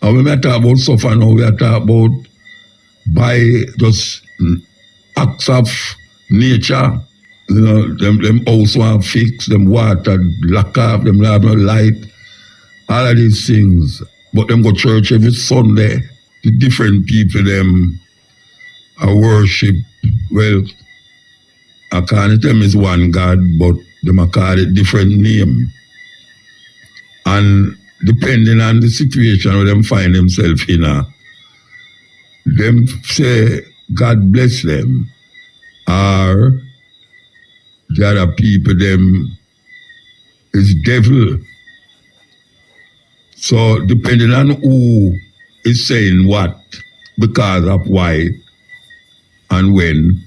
And when we talk about suffer now, we are talking about by just acts of nature. You know, them house want fix, them water, lack of, them have no light, all of these things. But them go church every Sunday. The different people, them worship, well, according to them is one God, but them are called a different name. And depending on the situation where them find themselves in, them say, God bless them, or the other people, them is devil. So depending on who is saying what, because of why and when,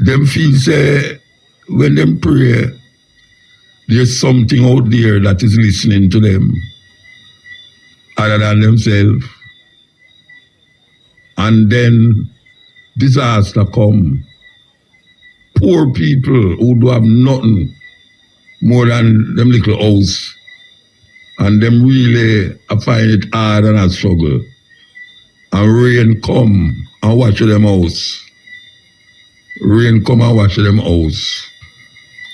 them feel say, when them pray, there's something out there that is listening to them other than themselves. And then disaster come. Poor people who do have nothing more than them little house, and them really find it hard and a struggle. And rain come and watch them house. Rain come and watch them house.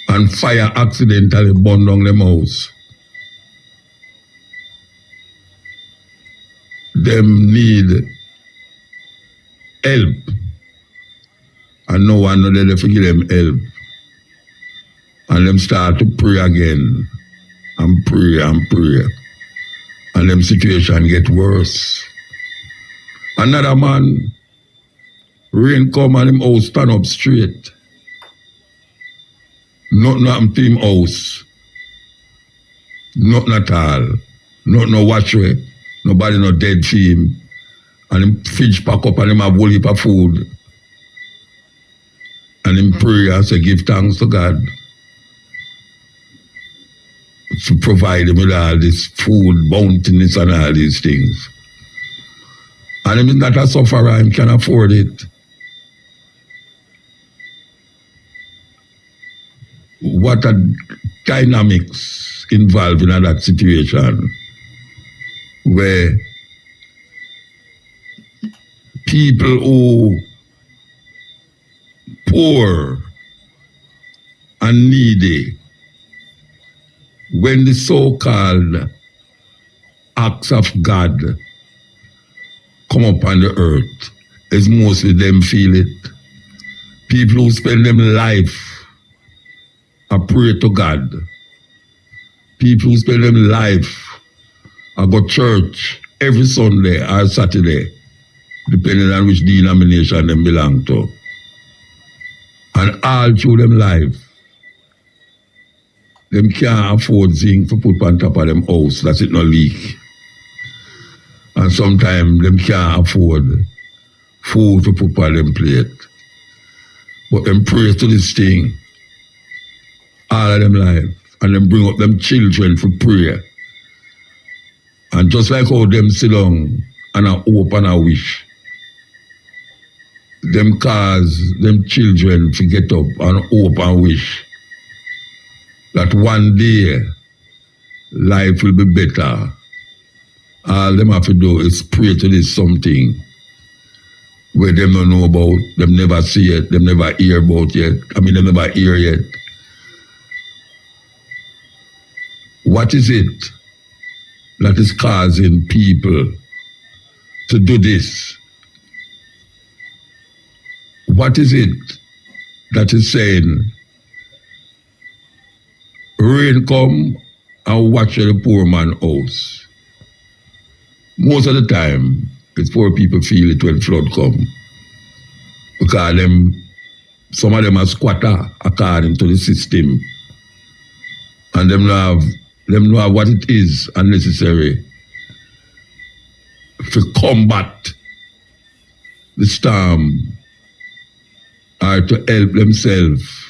And fire accidentally burn down them house. Them need help. And no one know they forgive them help. And them start to pray again. And pray and pray. And them situation get worse. Another man, rain come and him house stand up straight. Nothing happened to him house. Nothing at all. Nothing no watchway. Nobody no dead for him. And him fridge pack up and him have a whole heap of food. And him pray and say give thanks to God to provide him with all this food, bountiness and all these things. And him is not a sufferer, him can afford it. What are dynamics involved in that situation where people who poor and needy, when the so-called acts of God come upon the earth, it's mostly them feel it. People who spend them life I pray to God. People who spend them life I go church every Sunday or Saturday, depending on which denomination them belong to. And all through them life, them can't afford zinc to put on top of them house, that's it no leak. And sometimes them can't afford food to put on them plate. But them pray to this thing all of them life, and them bring up them children for prayer. And just like how them sit down and a hope and a wish, them cause them children to get up and hope and wish that one day life will be better. All them have to do is pray to this something where them don't know about, them never see it, them never hear about yet. Them never hear yet. What is it that is causing people to do this? What is it that is saying, rain come and watch the poor man house? Most of the time, it's poor people feel it when flood come. Because some of them are squatter according to the system. And them know what it is unnecessary to combat the storm or to help themselves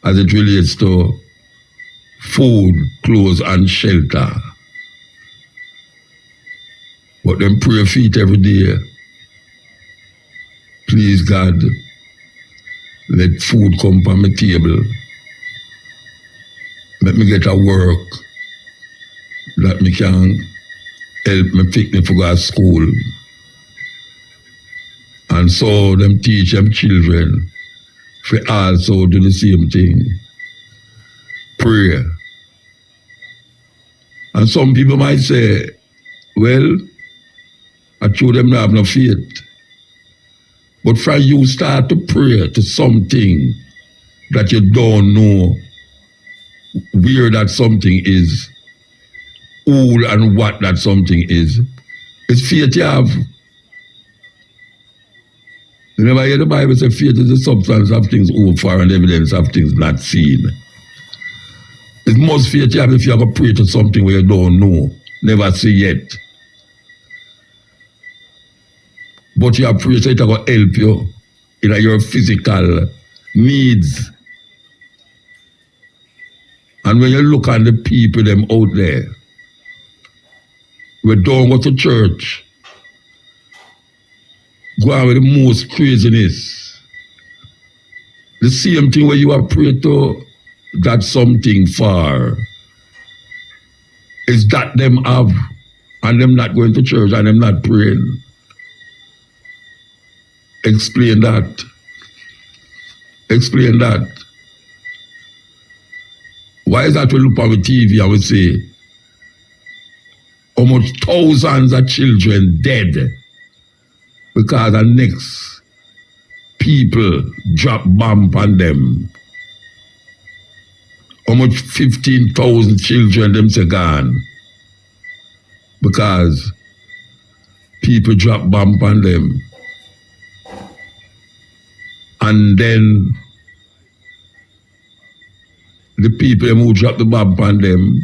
as it relates to food, clothes and shelter. But them pray feet every day. Please God, let food come from my table. Let me get a work. that me can help me pick me for go to school. And so them teach them children for also do the same thing. Pray. And some people might say, well, I told them to have no faith. But from you start to pray to something that you don't know where that something is, who and what that something is, it's faith you have. You never hear the Bible say faith is the substance of things hoped for and evidence of things not seen. It's most faith you have if you have to pray to something where you don't know, never see yet. But you have prayed so it will help you in your physical needs. And when you look at the people them out there, we don't go to church, go on with the most craziness. The same thing where you have prayed to that something for is that them have and them not going to church and them not praying. Explain that. Explain that. Why is that we look on the TV and we say almost thousands of children dead because the next people drop bomb on them? Almost 15,000 children them say gone because people drop bomb on them. And then the people who drop the bomb on them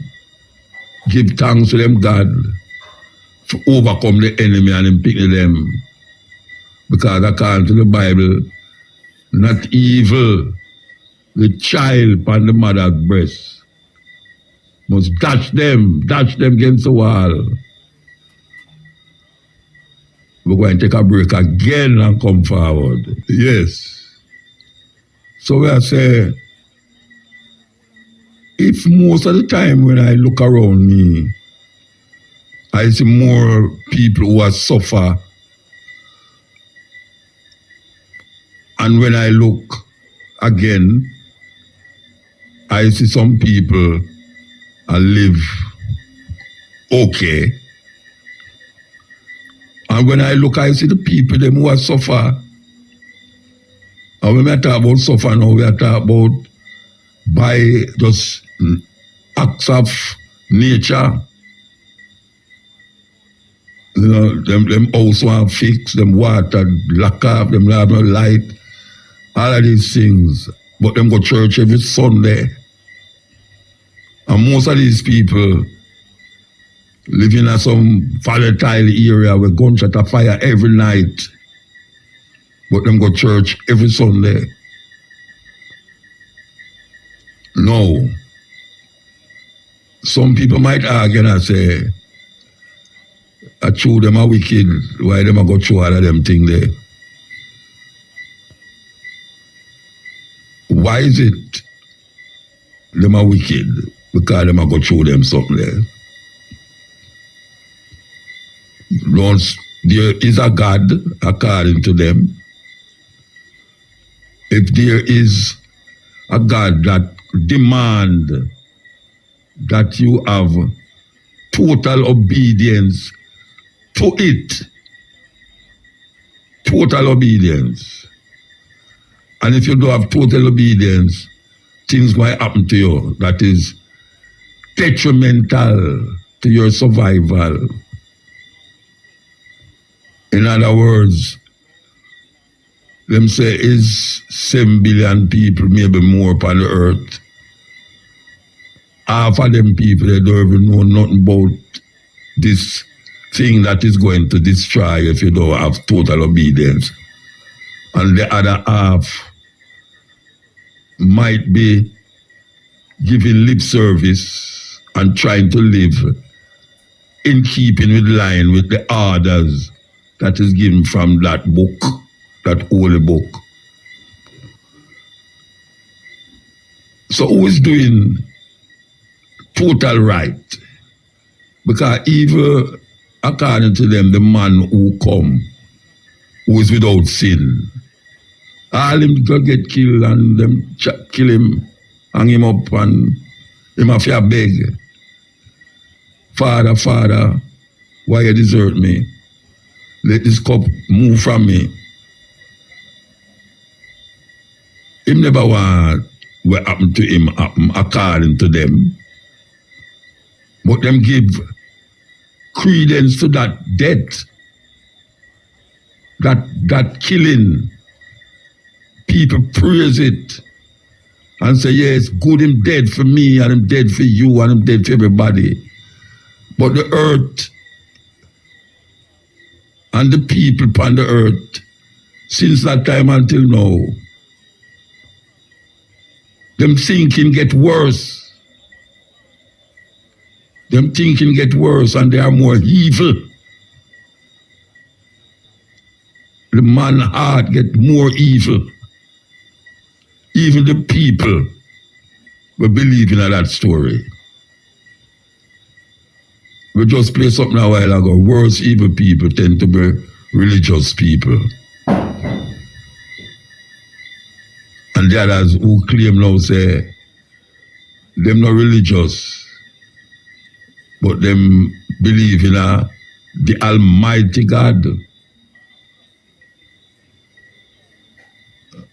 give thanks to them God to overcome the enemy and them pick them. Because according to the Bible, not evil, the child on the mother's breast must dash them against the wall. We're going to take a break again and come forward. Yes. So we are saying, if most of the time when I look around me, I see more people who are suffer, and when I look again, I see some people live okay. And when I look, I see the people them who are suffer. And when we talk about suffer now, we are talking about by just acts of nature. You know, them house want fix, them water, lack of, them have no light, all of these things. But them go to church every Sunday. And most of these people live in some volatile area where gunshot a fire every night. But them go to church every Sunday. No. Some people might argue and say, I true them are wicked, why them a go through all of them things there? Why is it them are wicked? Because them a go through them something there. There is a God according to them. If there is a God that demand that you have total obedience to it, total obedience, and if you don't have total obedience, things might happen to you that is detrimental to your survival. In other words, them say is 7 billion people, maybe more upon the earth. Half of them people, they don't even know nothing about this thing that is going to destroy if you don't have total obedience. And the other half might be giving lip service and trying to live in keeping with line with the orders that is given from that book, that holy book. So who is doing total right? Because even according to them, the man who come, who is without sin, all him go get killed and them kill him, hang him up and him have to beg, Father, Father, why you desert me? Let this cup move from me. Him never want what happened to him happen according to them. But them give credence to that death, that killing. People praise it and say, yes, good, him dead for me, and him dead for you, and him dead for everybody. But the earth and the people upon the earth, since that time until now, them thinking get worse. Them thinking get worse, and they are more evil. The man heart get more evil. Even the people were believing in that story. We just played something a while ago. Worse evil people tend to be religious people. And the others who claim now say, them not religious, but them believe in the Almighty God.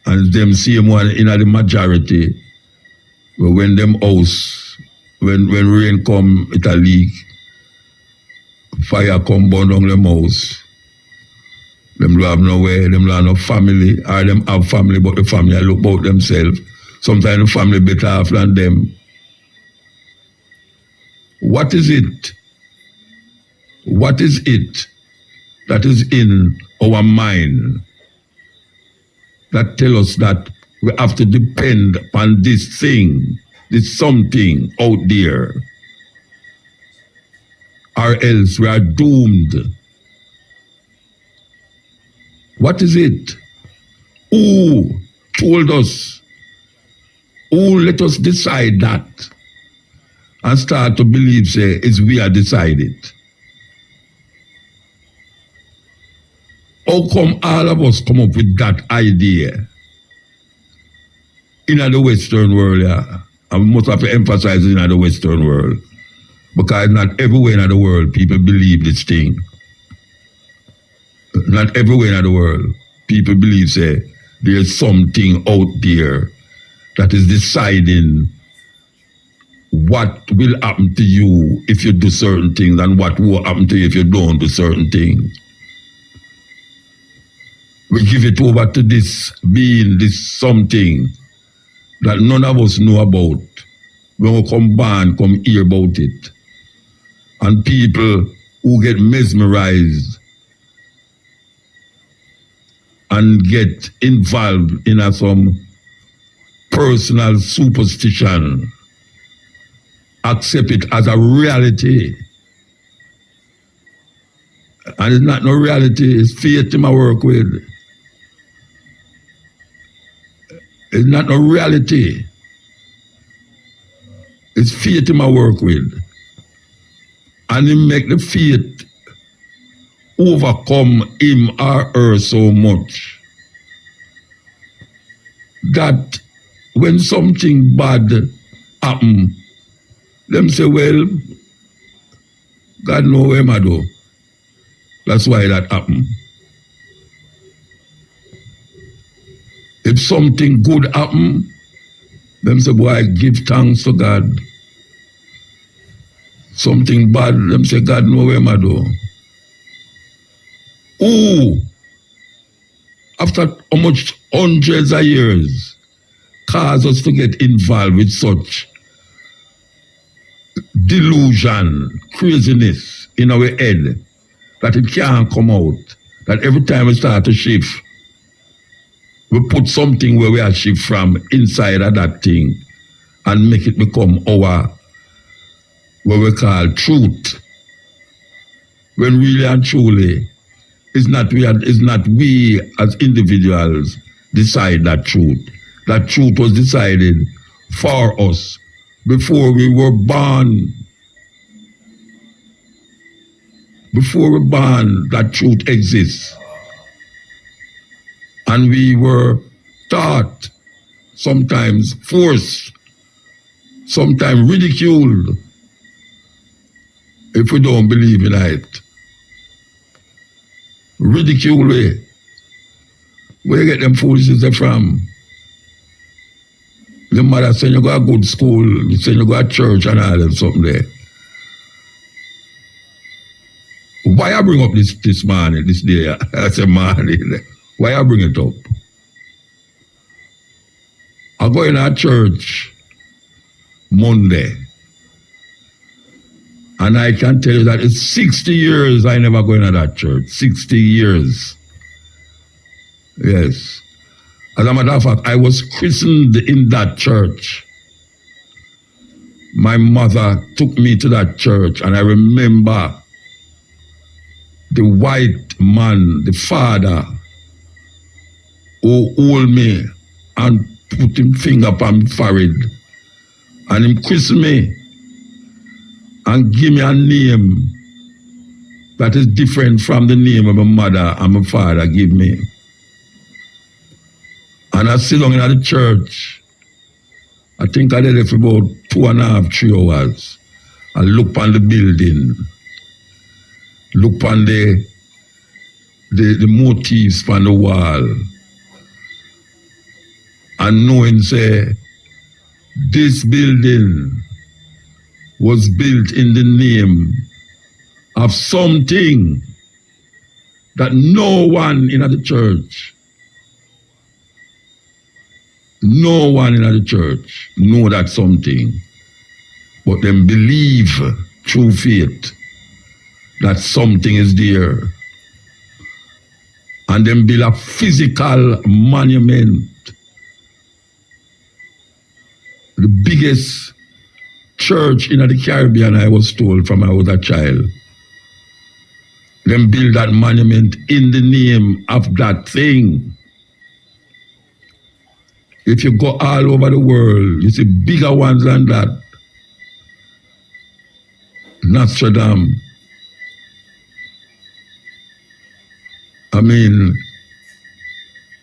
And them same one in the majority, when them house, when rain come, it a leak, fire come burn down them house. Them don't have nowhere, them don't have no family, or them have family, but the family look about themselves. Sometimes the family better off than them. What is it? What is it that is in our mind that tell us that we have to depend upon this thing, this something out there, or else we are doomed? What is it? Who told us? Who let us decide that? And start to believe, say, it's we are decided. How come all of us come up with that idea in the Western world? Yeah? And we must have to emphasize it in the Western world. Because not everywhere in the world people believe this thing. Not everywhere in the world people believe, say, there's something out there that is deciding what will happen to you if you do certain things and what will happen to you if you don't do certain things. We give it over to this being, this something that none of us know about. When we come back, come hear about it. And people who get mesmerized and get involved in some personal superstition, accept it as a reality. And it's not no reality, it's faith in my work with. It's not no reality. It's faith in my work with. And he make the faith overcome him or her so much that when something bad happen, them say, well, God know where I do. That's why that happened. If something good happen, them say, boy, give thanks to God. Something bad, them say, God know where I do. Who, after how much hundreds of years, cause us to get involved with such delusion, craziness in our head, that it can't come out, that every time we start to shift, we put something where we are shift from inside of that thing and make it become our, what we call truth. When really and truly, it's not we as individuals decide that truth. That truth was decided for us before we were born. before we're born, that truth exists. And we were taught, sometimes forced, sometimes ridiculed, if we don't believe in it. Ridicule we. Where you get them foolishness from? The mother saying you go to good school, you say you go to church and all them something there. Why I bring up this morning, this day? I say morning. Why I bring it up? I go in our church Monday. And I can tell you that it's 60 years I never go into that church. 60 years. Yes. As a matter of fact, I was christened in that church. My mother took me to that church, and I remember the white man, the father, who hold me and put him finger upon my forehead, and him christen me and give me a name that is different from the name of my mother and my father give me. And I sit down in the church. I think I did it for about 2.5, 3 hours. I look on the building, look on the motifs on the wall, and knowing, say, this building was built in the name of something that no one in the church, know that something, but them believe through faith that something is there. And then build a physical monument, the biggest church in the Caribbean, I was told from I was a child. Them build that monument in the name of that thing. If you go all over the world, you see bigger ones than that. Notre Dame. I mean,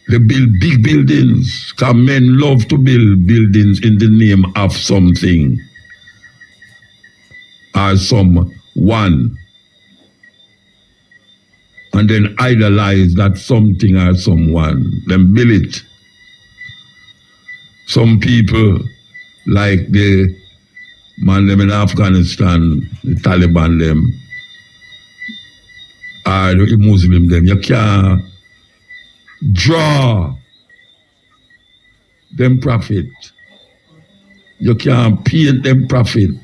they build big buildings, because men love to build buildings in the name of something or someone, and then idolize that something or someone, then build it. Some people, like the man them in Afghanistan, the Taliban them, or the Muslim them, you can't draw them prophet. You can't paint them prophet.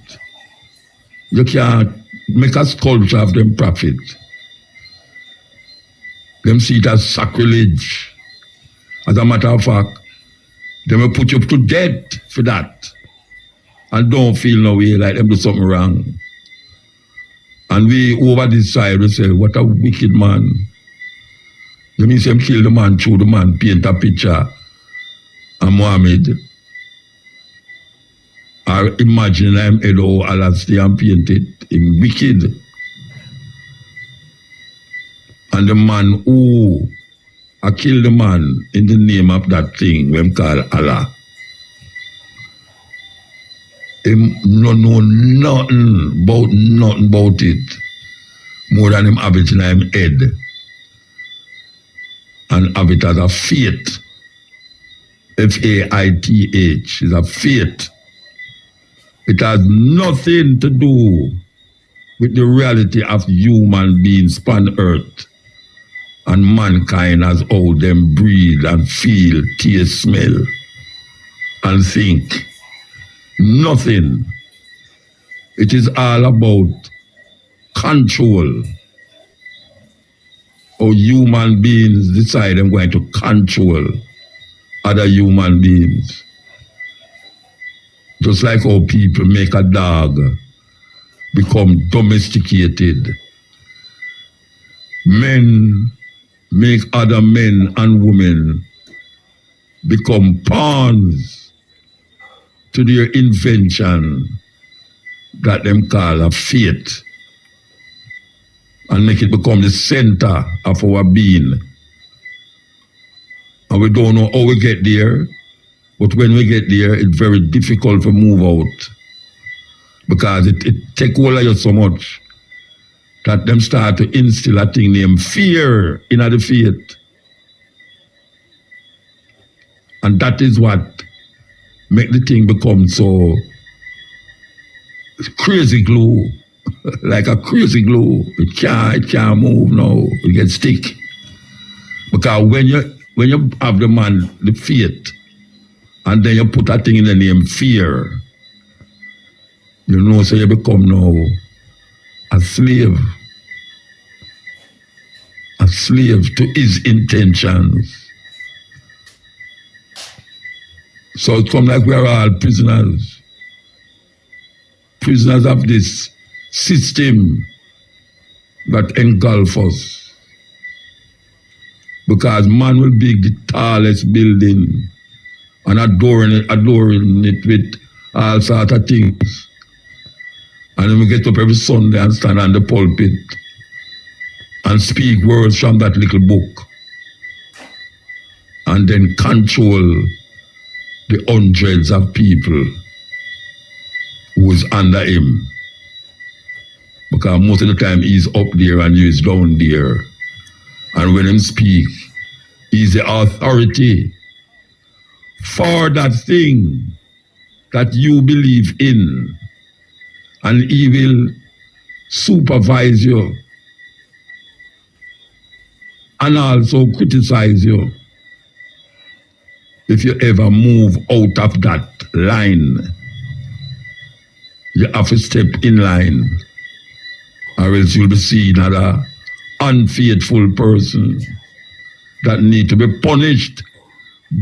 You can't make a sculpture of them prophet. Them see it as sacrilege. As a matter of fact, they will put you to death for that. And don't feel no way like them do something wrong. And we over this side we say, what a wicked man. You mean him kill the man through the man paint a picture of Muhammad? Or imagine him head how Allah stay and paint it. Him wicked. And the man who killed the man in the name of that thing when called Allah, him no know nothing about it more than him have it in him head and have it as a faith. Faith is a faith. It has nothing to do with the reality of human beings upon earth and mankind as how them breathe and feel, taste, smell and think. Nothing. It is all about control. How human beings decide they're going to control other human beings. Just like how people make a dog become domesticated. Men make other men and women become pawns to their invention that them call a faith. and make it become the center of our being. And we don't know how we get there, but when we get there, it's very difficult to move out because it take hold of you so much that them start to instill a thing named fear in the faith. And that is what make the thing become so crazy glue, like a crazy glue. It can't move now. It gets stick. Because when you have the faith, and then you put that thing in the name fear, you know, so you become now a slave to his intentions. So it comes like we are all prisoners of this system that engulfs us. Because man will build the tallest building and adorn it with all sorts of things. And then we get up every Sunday and stand on the pulpit and speak words from that little book. And then control the hundreds of people who is under him. Because most of the time he's up there and you is down there. And when him speak, he's the authority for that thing that you believe in. And he will supervise you and also criticize you if you ever move out of that line. You have to step in line, or else you'll be seen as an unfaithful person that need to be punished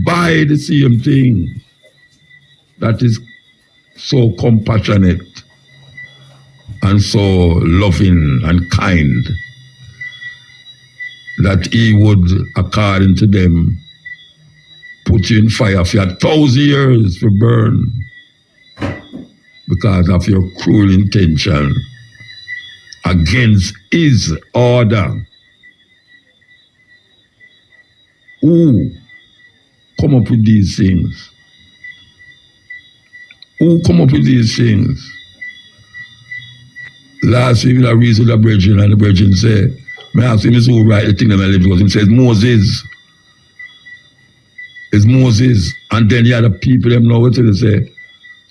by the same thing that is so compassionate and so loving and kind, that he would, according to them, put you in fire for 1,000 years to burn because of your cruel intention against his order. Who come up with these things? Who come up with these things? Last week I read to the brethren, and the brethren said, I asked him who write the thing that I live, because he says Moses. It's Moses. And then the other people them know what they say.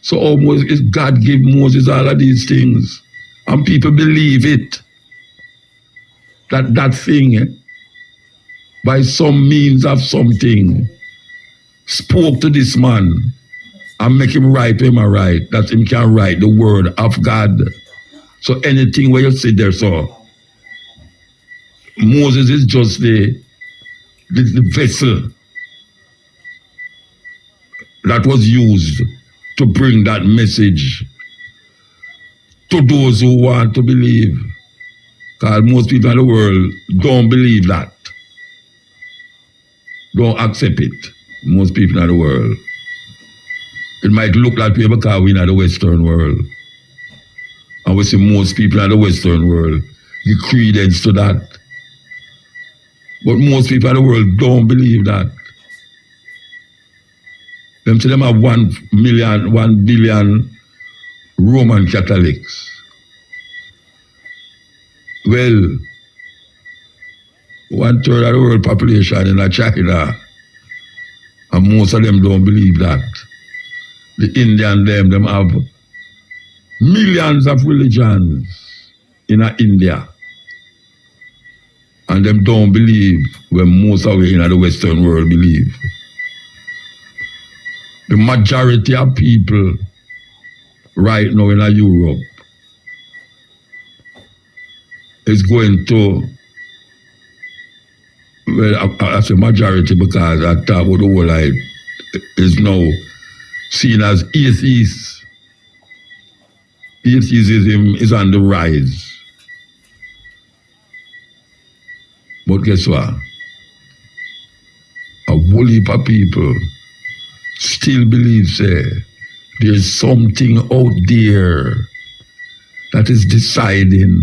So Moses, God gave Moses all of these things. And people believe it. That thing, by some means of something, spoke to this man and make him write him a write, that him can write the word of God. So anything where you sit there, so Moses is just the vessel that was used to bring that message to those who want to believe. Because most people in the world don't believe that. Don't accept it. Most people in the world. It might look like way because we're in the Western world. And we see most people in the Western world give credence to that. But most people in the world don't believe that. Them say them have 1 billion Roman Catholics. Well, 1/3 of the world population in China, and most of them don't believe that. The Indian them have millions of religions in India. And them don't believe when most of we in the Western world believe. The majority of people right now in Europe is going to, well, I say majority because I talk about the whole life, is now seen as atheists. Atheism is on the rise. But guess what? A whole heap of people still believe, there's something out there that is deciding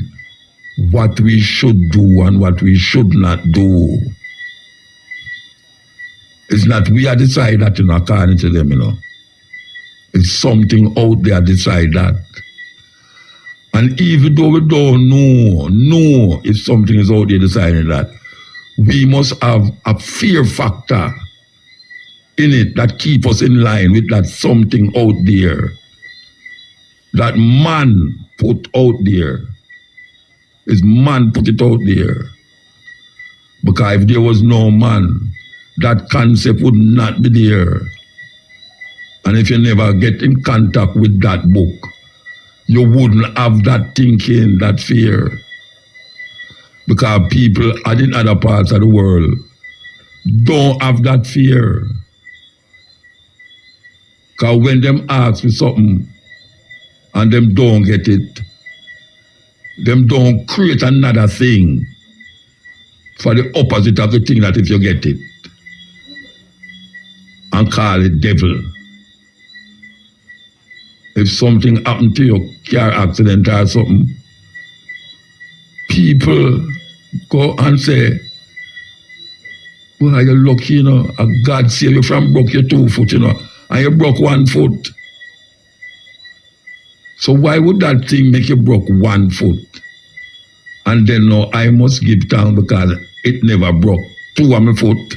what we should do and what we should not do. It's not we are decide that, according to them, It's something out there decide that. And even though we don't know if something is out there deciding that, we must have a fear factor in it that keep us in line with that something out there that man put out there. Is man put it out there. Because if there was no man, that concept would not be there. And if you never get in contact with that book, you wouldn't have that thinking, that fear. Because people in other parts of the world don't have that fear. Because when them ask for something and them don't get it, them don't create another thing for the opposite of the thing that if you get it. And call it devil. If something happened to your car accident or something, people go and say, well, you're lucky, and God save you from broke your 2 foot, and you broke 1 foot. So why would that thing make you broke 1 foot? And then no, I must give thanks because it never broke 2 of my foot.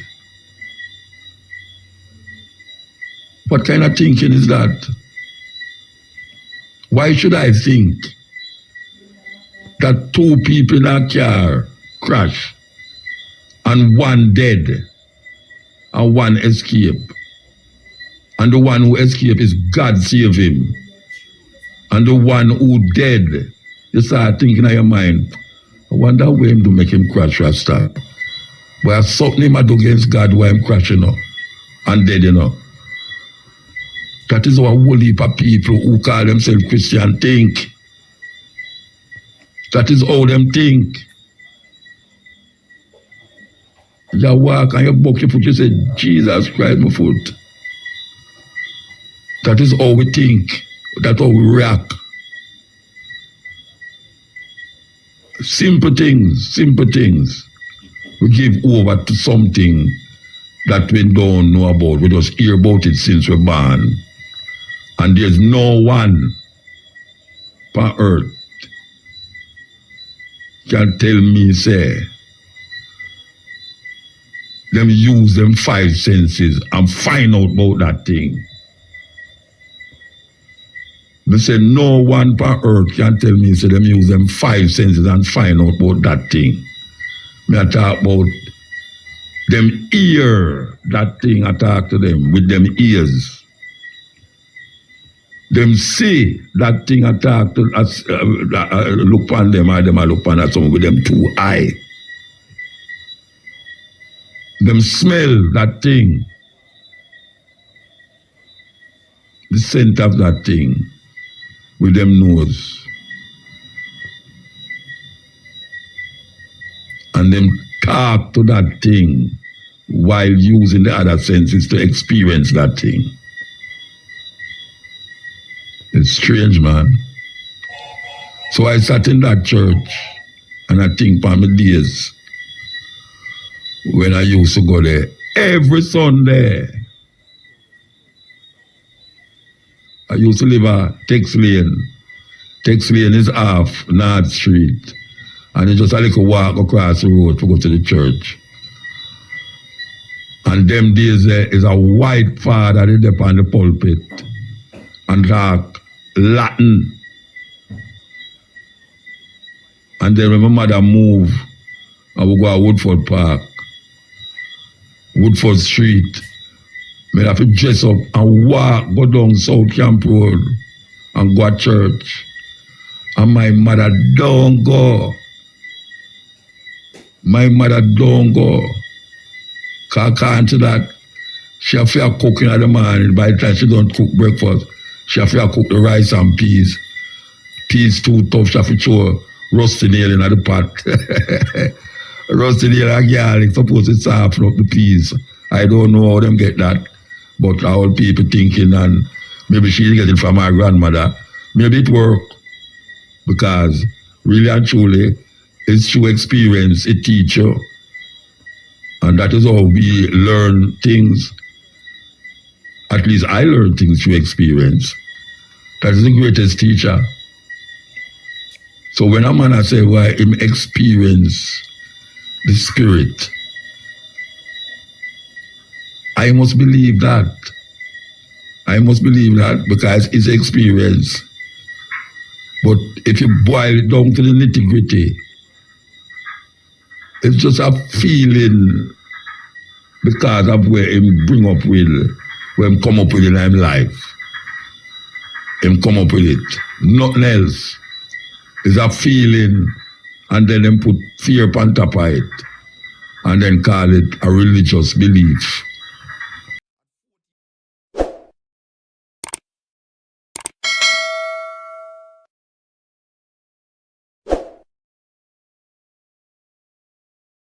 What kind of thinking is that? Why should I think that 2 people in a car crash and 1 dead and 1 escape? And the one who escaped is God save him. And the one who dead, you start thinking in your mind, I wonder where him to make him crash Rasta. But I something him I do against God why I'm crashing and dead, That is how a whole heap of people who call themselves Christian think. That is how them think. You walk and you buck your foot, you say, Jesus Christ, my foot. That is how we think. That's how we react. Simple things. We give over to something that we don't know about. We just hear about it since we're born. And there's no one on earth can tell me, say, them use them 5 senses and find out about that thing. They say no one on earth can tell me, say, them use them 5 senses and find out about that thing. Me I talk about them hear that thing, I talk to them with them ears. Them see that thing I talk to, look on them, or them I look on that someone with them 2 eyes. Them smell that thing. The scent of that thing with them nose. And them talk to that thing while using the other senses to experience that thing. It's strange, man. So I sat in that church and I think for my days when I used to go there every Sunday. I used to live at Tex Lane. Tex Lane is off North Street. And it's just a little walk across the road to go to the church. And them days there is a white father there on the pulpit and talk Latin. And then when my mother moved, I would go to Woodford Park, Woodford Street. I have to dress up and walk, go down South Camp Road and go to church. And my mother don't go. My mother don't go. Cause to that, she have to cook in the morning. By the time she don't cook breakfast, she have to cook the rice and peas. Peas too tough, she have to throw rusty nail in the pot. Rusty nail and garlic, suppose it's soften up the peas. I don't know how them get that. But all people thinking, and maybe she get it from her grandmother. Maybe it work. Because really and truly, It's through experience, a teacher. And that is how we learn things. At least I learn things through experience. That is the greatest teacher. So when a man I say, why him experience the spirit, I must believe that. I must believe that because it's experience. But if you boil it down to the nitty-gritty, it's just a feeling because of where him bring up with, where him come up with in his life. Him come up with it. Nothing else. It's a feeling, and then him put fear upon top of it, and then call it a religious belief.